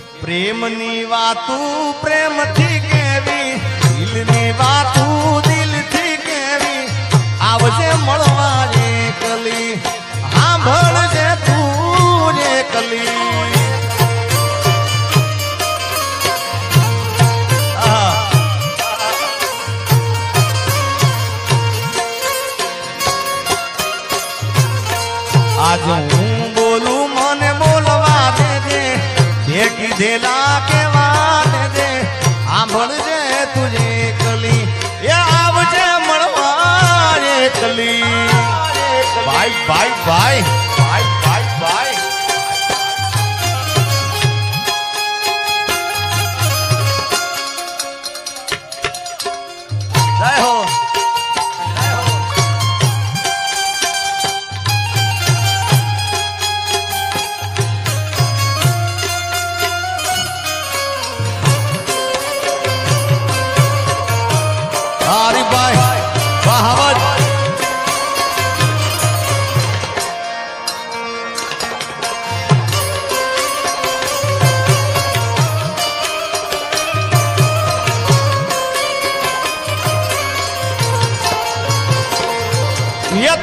પ્રેમની વાતું પ્રેમથી કેવી, દિલની વાતું દિલથી કેવી, આવજે મળવા એકલી, સાંભળજે તું એકલી. આજ હું બોલું મને બોલવા દેજે, જે કીધેલા કેવા દેજે, સાંભળજે તુજે એકલી, એ આવજે મળવા એકલી. ભાઈ ભાઈ ભાઈ ભાઈ ભાઈ ભાઈ જય હો. હરિભાઈ બહાવત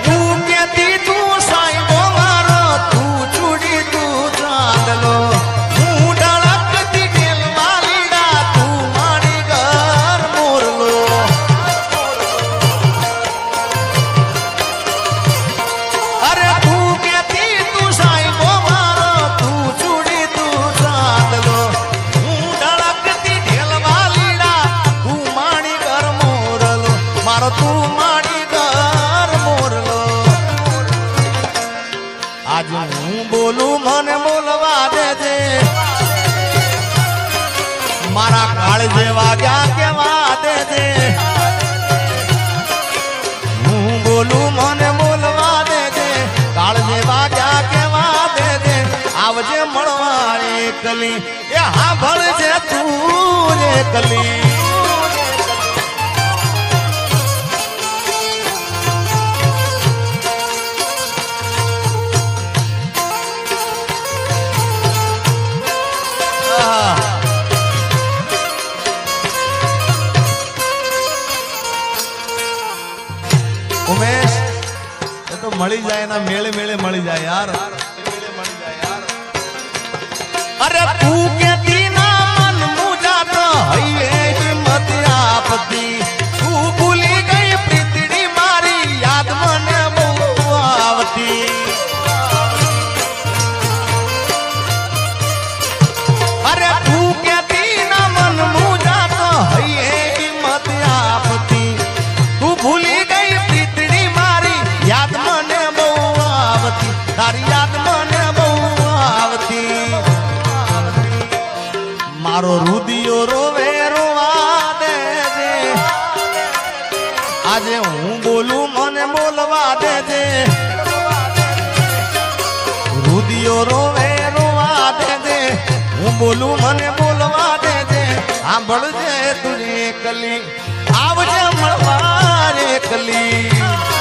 તું કેતી તું સાઈબો મારો, તું ચૂડી તું ચાંદલો, હું ડળકતી ઢેલવા લીડા, તું મારી ઘર મોરલો. અરે તું કેતી તું સાઈબો મારો, તું ચૂડી તું ચાંદલો, હું ડળકતી ઢેલવા લીડા, તું મારી ઘર મોરલો, મારો તું મારી ઘર મોરલો. આજ હું બોલું મને બોલવા દેજે, મારા કાળ જેવા ક્યાં કેવા દેજે. હું બોલું મને બોલવા દેજે, કાળ જેવા ક્યાં કેવા દેજે, આવજે મળવા એકલી, એ સાંભળજે તું એકલી. ઉમેશ એ તો મળી જાય ના મેળે મેળે મળી જાય યાર. અરે તું કેતી ના મન મુજાતો હૈયે હિંમત આપતી, તું ભૂલી ગઈ પ્રીતડી મારી, યાદ મને બહુ આવતી. અરે તું કેતી ના મન મુજાતો હૈયે હિંમત આપતી, તું ભૂલી ગઈ પ્રીતડી મારી, યાદ મને બહુ આવતી, તારી યાદ મને બહુ આવતી. મારો રુદિયો રોવે રોવા દેજે, આજે હું બોલું મને બોલવા દેજે. રુદિયો રોવે રોવા દેજે, હું બોલું મને બોલવા દેજે, સાંભળજે તુજે એકલી, આવજે મળવા એકલી.